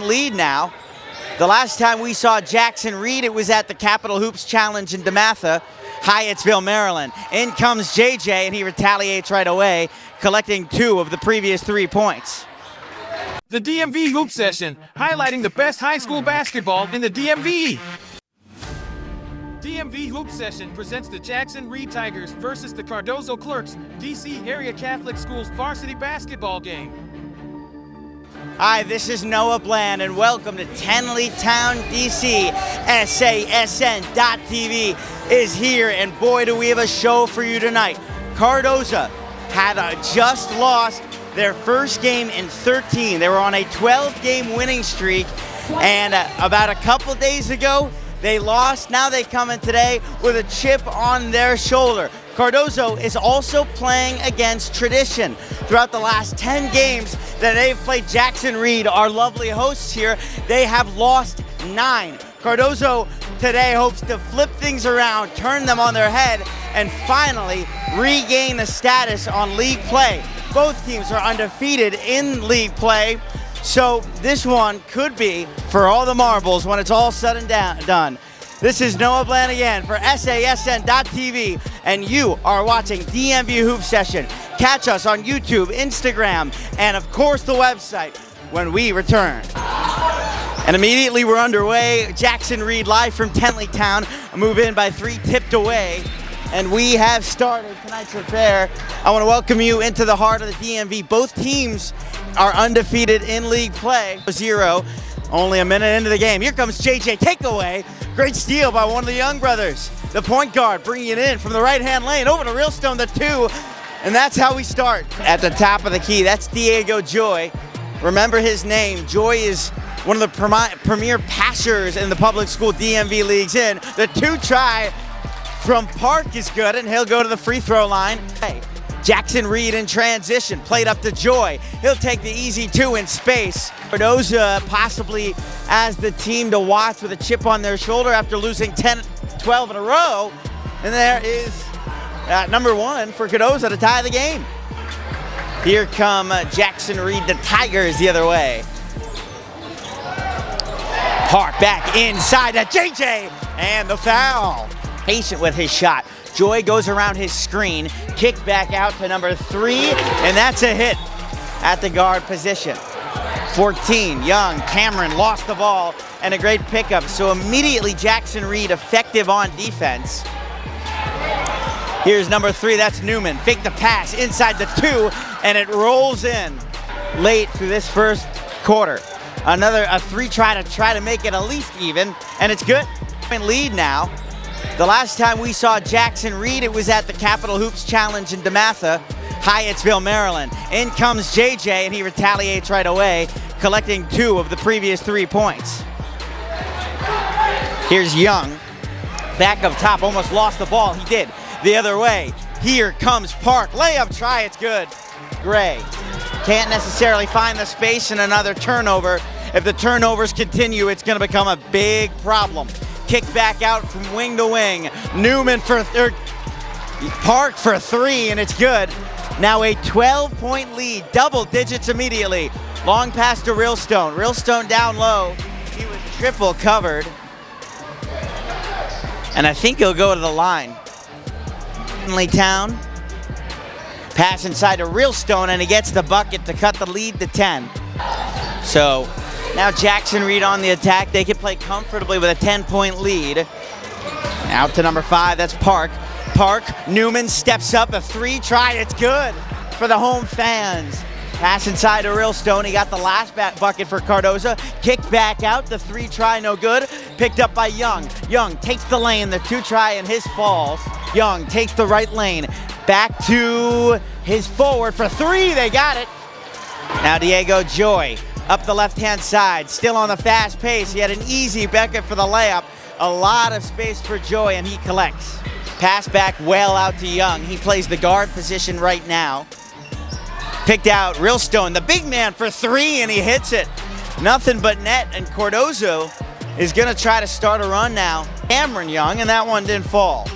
12-point lead now. The last time we saw Jackson Reed, it was at the Capital Hoops Challenge in DeMatha, Hyattsville, Maryland. In comes JJ, and he retaliates right away, collecting 2 of the previous 3 points. The DMV Hoop Session, highlighting the best high school basketball in the DMV. DMV Hoop Session presents the Jackson Reed Tigers versus the Cardozo Clerks DC Area Catholic Schools varsity basketball game. Hi, this is Noah Bland, and welcome to Tenleytown, DC. SASN.TV is here, and boy, do we have a show for you tonight. Cardozo had just lost their first game in 13. They were on a 12-game winning streak, and about a couple days ago, they lost. Now they come in today with a chip on their shoulder. Cardozo is also playing against tradition. Throughout the last 10 games that they've played Jackson Reed, our lovely hosts here, they have lost 9. Cardozo today hopes to flip things around, turn them on their head, and finally regain the status on league play. Both teams are undefeated in league play, so this one could be for all the marbles when it's all said and done. This is Noah Bland again for SASN.TV, and you are watching DMV Hoop Session. Catch us on YouTube, Instagram, and of course the website when we return. And immediately we're underway. Jackson Reed live from Tenleytown. A move in by 3, tipped away. And we have started tonight's affair. I want to welcome you into the heart of the DMV. Both teams are undefeated in league play. 0, only a minute into the game. Here comes JJ, takeaway. Great steal by one of the Young brothers. The point guard bringing it in from the right-hand lane over to Realstone, the 2. And that's how we start. At the top of the key, that's Diego Joy. Remember his name. Joy is one of the premier passers in the public school DMV leagues in. The 2 try from Park is good, and he'll go to the free throw line. Hey, Jackson Reed in transition, played up to Joy. He'll take the easy 2 in space. Cardozo possibly as the team to watch with a chip on their shoulder after losing 10, 12 in a row. And there is number 1 for Cardozo to tie the game. Here come Jackson Reed, the Tigers, the other way. Park back inside to JJ, and the foul. Patient with his shot. Joy goes around his screen, kick back out to number 3, and that's a hit at the guard position. 14, Young, Cameron lost the ball, and a great pickup. So immediately Jackson Reed effective on defense. Here's number 3, that's Newman. Fake the pass inside the 2, and it rolls in late through this first quarter. A 3 try to make it at least even, and it's good. Lead now. The last time we saw Jackson Reed, it was at the Capital Hoops Challenge in DeMatha, Hyattsville, Maryland. In comes JJ, and he retaliates right away, collecting 2 of the previous 3 points. Here's Young, back up top, almost lost the ball. He did. The other way. Here comes Park. Layup try, it's good. Gray can't necessarily find the space, and another turnover. If the turnovers continue, it's going to become a big problem. Kick back out from wing to wing. Newman Park for 3, and it's good. Now a 12-point lead, double digits immediately. Long pass to Realstone. Realstone down low. He was triple covered. And I think he'll go to the line. Tenleytown. Pass inside to Realstone, and he gets the bucket to cut the lead to 10. So now Jackson Reed on the attack. They can play comfortably with a 10-point lead. Out to number 5, that's Park. Park, Newman steps up, a 3 try, it's good for the home fans. Pass inside to Realstone, he got the last bucket for Cardozo. Kicked back out, the 3 try, no good. Picked up by Young. Young takes the lane, the 2 try, and his falls. Young takes the right lane, back to his forward for 3, they got it. Now Diego Joy. Up the left-hand side, still on the fast pace. He had an easy bucket for the layup. A lot of space for Joy, and he collects. Pass back well out to Young. He plays the guard position right now. Picked out Realstone, the big man for 3, and he hits it. Nothing but net, and Cardozo is going to try to start a run now. Cameron Young, and that one didn't fall.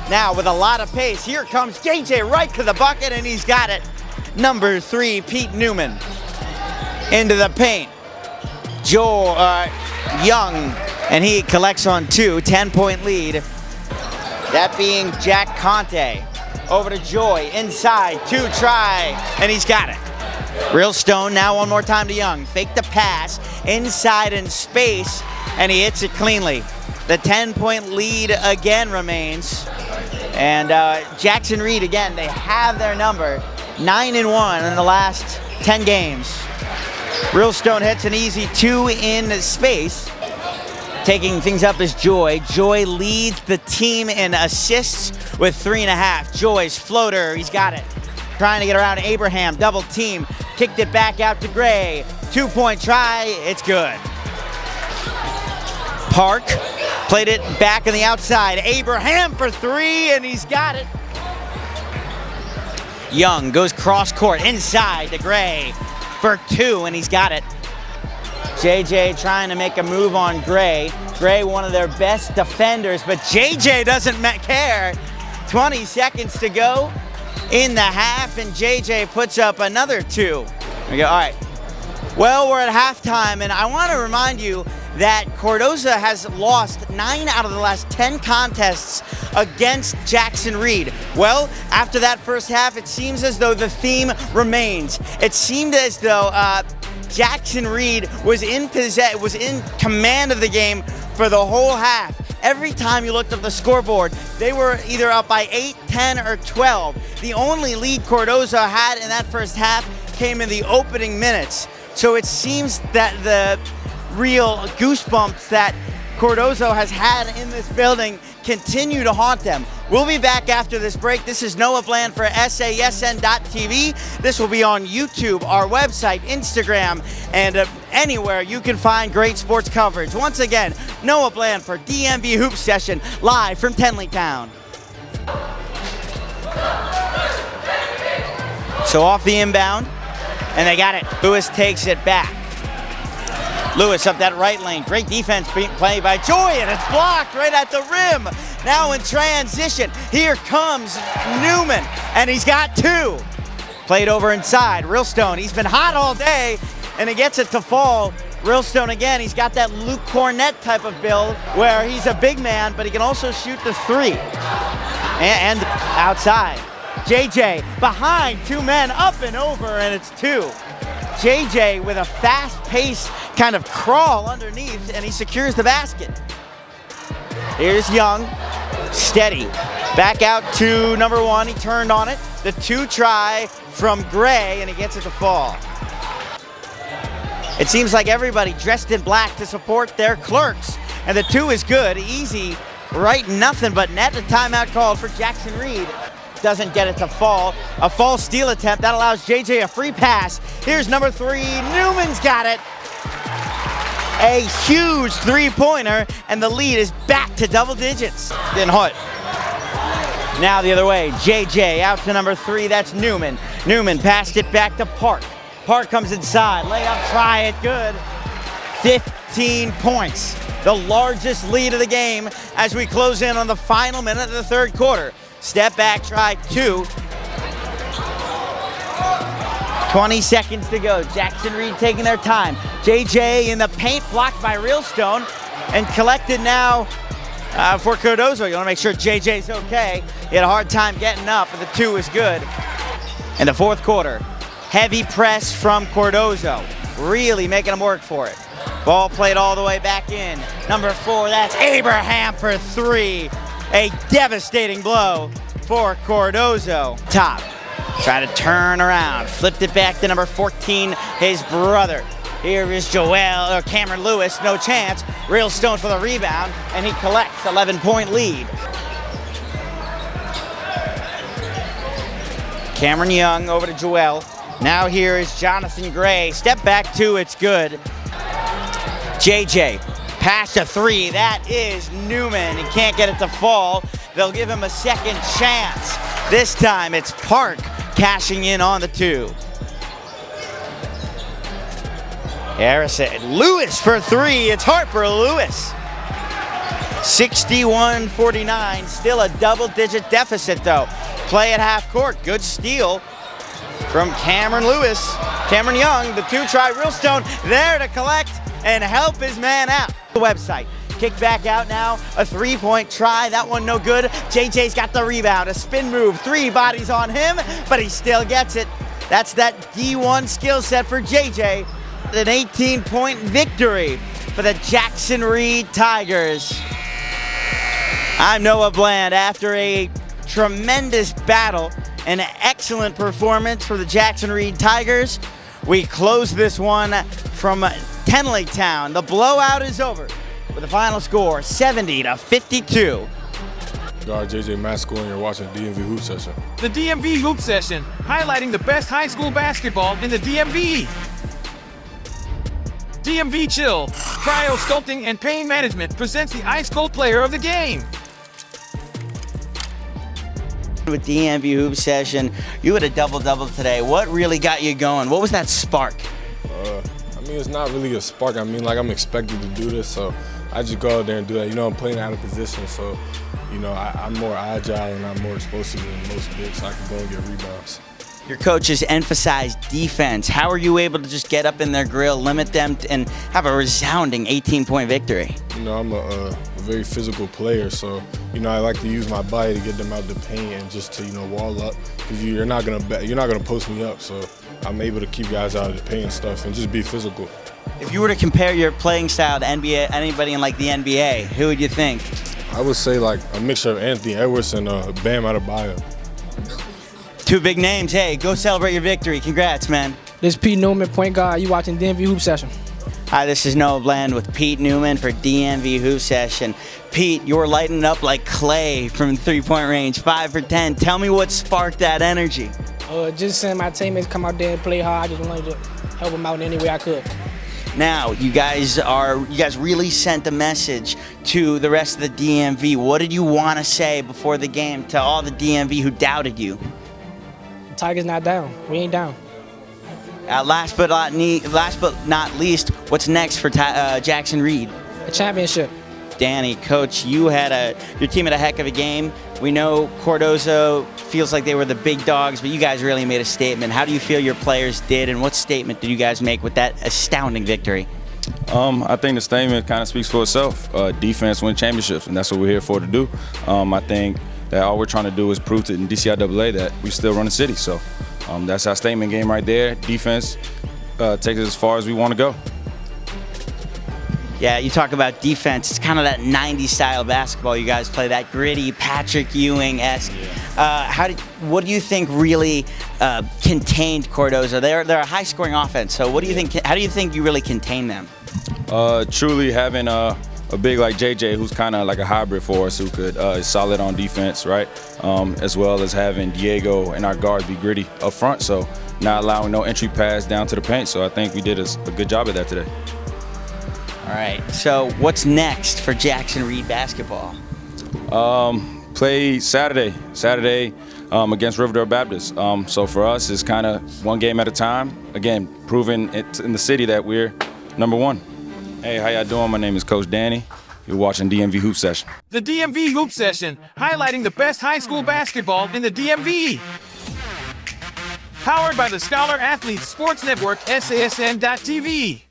Now with a lot of pace, here comes JJ right to the bucket, and he's got it. Number 3, Pete Newman. Into the paint. Young, and he collects on 2, 10-point lead. That being Jack Conte. Over to Joy, inside, 2 try, and he's got it. Real Stone now one more time to Young. Fake the pass, inside in space, and he hits it cleanly. The 10-point lead again remains. And Jackson Reed, again, they have their number. 9-1 in the last 10 games. Real Stone hits an easy 2 in space. Taking things up is Joy. Joy leads the team in assists with 3.5. Joy's floater, he's got it. Trying to get around Abraham, double team. Kicked it back out to Gray. 2-point try, it's good. Park played it back on the outside. Abraham for 3, and he's got it. Young goes cross court inside to Gray for 2, and he's got it. JJ trying to make a move on Gray. Gray, one of their best defenders, but JJ doesn't care. 20 seconds to go in the half, and JJ puts up another 2. We go, all right. Well, we're at halftime, and I want to remind you that Cardozo has lost 9 out of the last 10 contests against Jackson Reed. Well, after that first half, it seems as though the theme remains. It seemed as though Jackson Reed was in command of the game for the whole half. Every time you looked at the scoreboard, they were either up by 8, 10, or 12. The only lead Cardozo had in that first half came in the opening minutes. So it seems that the real goosebumps that Cardozo has had in this building continue to haunt them. We'll be back after this break. This is Noah Bland for SASN.TV. This will be on YouTube, our website, Instagram, and anywhere you can find great sports coverage. Once again, Noah Bland for DMV Hoop Session, live from Tenleytown. So off the inbound, and they got it. Lewis takes it back. Lewis up that right lane. Great defense played by Joy, and it's blocked right at the rim. Now in transition, here comes Newman, and he's got 2. Played over inside. Real Stone, he's been hot all day, and he gets it to fall. Real Stone again, he's got that Luke Cornett type of build where he's a big man, but he can also shoot the 3. And outside. JJ behind 2 men, up and over, and it's 2. JJ with a fast-paced kind of crawl underneath, and he secures the basket. Here's Young, steady. Back out to number 1, he turned on it. The 2 try from Gray, and he gets it to fall. It seems like everybody dressed in black to support their clerks, and the 2 is good, easy, right, nothing but net. A timeout called for Jackson Reed. Doesn't get it to fall. A false steal attempt. That allows JJ a free pass. Here's number 3. Newman's got it. A huge 3-pointer, and the lead is back to double digits. Then Hood. Now the other way. JJ out to number 3. That's Newman. Newman passed it back to Park. Park comes inside. Layup, try it, good. 15 points. The largest lead of the game as we close in on the final minute of the third quarter. Step back, try 2. 20 seconds to go. Jackson Reed taking their time. JJ in the paint, blocked by Real Stone, and collected now for Cardozo. You want to make sure JJ's okay. He had a hard time getting up, but the 2 is good. In the fourth quarter, heavy press from Cardozo, really making him work for it. Ball played all the way back in. Number 4, that's Abraham for 3. A devastating blow for Cardozo. Top, try to turn around, flipped it back to number 14, his brother. Here is Cameron Lewis, no chance. Real Stone for the rebound, and he collects 11-point lead. Cameron Young over to Joel. Now here is Jonathan Gray. Step back 2, it's good. JJ. Pass to 3, that is Newman. He can't get it to fall. They'll give him a second chance. This time it's Park cashing in on the 2. Harrison, Lewis for 3, it's Harper Lewis. 61-49, still a double-digit deficit though. Play at half court, good steal from Cameron Lewis. Cameron Young, the 2 try, Real Stone there to collect, and help his man out. The website. Kick back out now, a three-point try, that one no good. JJ's got the rebound, a spin move, 3 bodies on him, but he still gets it. That's that D1 skill set for JJ. An 18-point victory for the Jackson Reed Tigers. I'm Noah Bland. After a tremendous battle, an excellent performance for the Jackson Reed Tigers, we close this one from Tenleytown. The blowout is over with the final score 70-52. Guard JJ Masco, and you're watching DMV Hoop Session. The DMV Hoop Session, highlighting the best high school basketball in the DMV. DMV Chill, Cryo Sculpting and Pain Management presents the Ice Cold Player of the Game. With DMV Hoop Session, you had a double-double today. What really got you going? What was that spark? I mean, it's not really a spark. I mean, like, I'm expected to do this, so I just go out there and do that. You know, I'm playing out of position, so, you know, I'm more agile and I'm more explosive than most bigs, so I can go and get rebounds. Your coaches emphasized defense. How are you able to just get up in their grill, limit them, and have a resounding 18-point victory? You know, I'm a very physical player, so, you know, I like to use my body to get them out the paint and just to, you know, wall up, because you're not gonna post me up, so I'm able to keep guys out of the paint and stuff and just be physical. If you were to compare your playing style to NBA, anybody in like the NBA, who would you think? I would say like a mixture of Anthony Edwards and Bam Adebayo. 2 big names. Hey, go celebrate your victory. Congrats, man. This is Pete Newman, point guard. You watching DMV Hoop Session. Hi, this is Noah Bland with Pete Newman for DMV Hoop Session. Pete, you're lighting up like clay from three-point range, 5 for 10. Tell me what sparked that energy. Just seeing my teammates come out there and play hard. I just wanted to help them out in any way I could. Now, you guys really sent a message to the rest of the DMV. What did you want to say before the game to all the DMV who doubted you? Tigers not down. We ain't down. Last but not least, what's next for Jackson Reed? A championship. Danny, Coach, your team had a heck of a game. We know Cardozo feels like they were the big dogs, but you guys really made a statement. How do you feel your players did, and what statement did you guys make with that astounding victory? I think the statement kind of speaks for itself. Defense wins championships, and that's what we're here for to do. I think that all we're trying to do is prove to the DCIAA that we still run the city. So that's our statement game right there. Defense takes us as far as we want to go. Yeah, you talk about defense. It's kind of that 90s style basketball you guys play, that gritty Patrick Ewing-esque. What do you think really contained Cardozo? They're a high-scoring offense. So what do you think? How do you think you really contain them? Truly having a big like JJ, who's kind of like a hybrid for us, who is solid on defense, right? As well as having Diego and our guards be gritty up front. So not allowing no entry pass down to the paint. So I think we did a good job of that today. All right, so what's next for Jackson Reed basketball? Play Saturday against Riverdale Baptist. So for us, it's kind of one game at a time. Again, proving it in the city that we're number one. Hey, how y'all doing? My name is Coach Danny. You're watching DMV Hoop Session. The DMV Hoop Session, highlighting the best high school basketball in the DMV. Powered by the Scholar Athletes Sports Network, SASN.TV.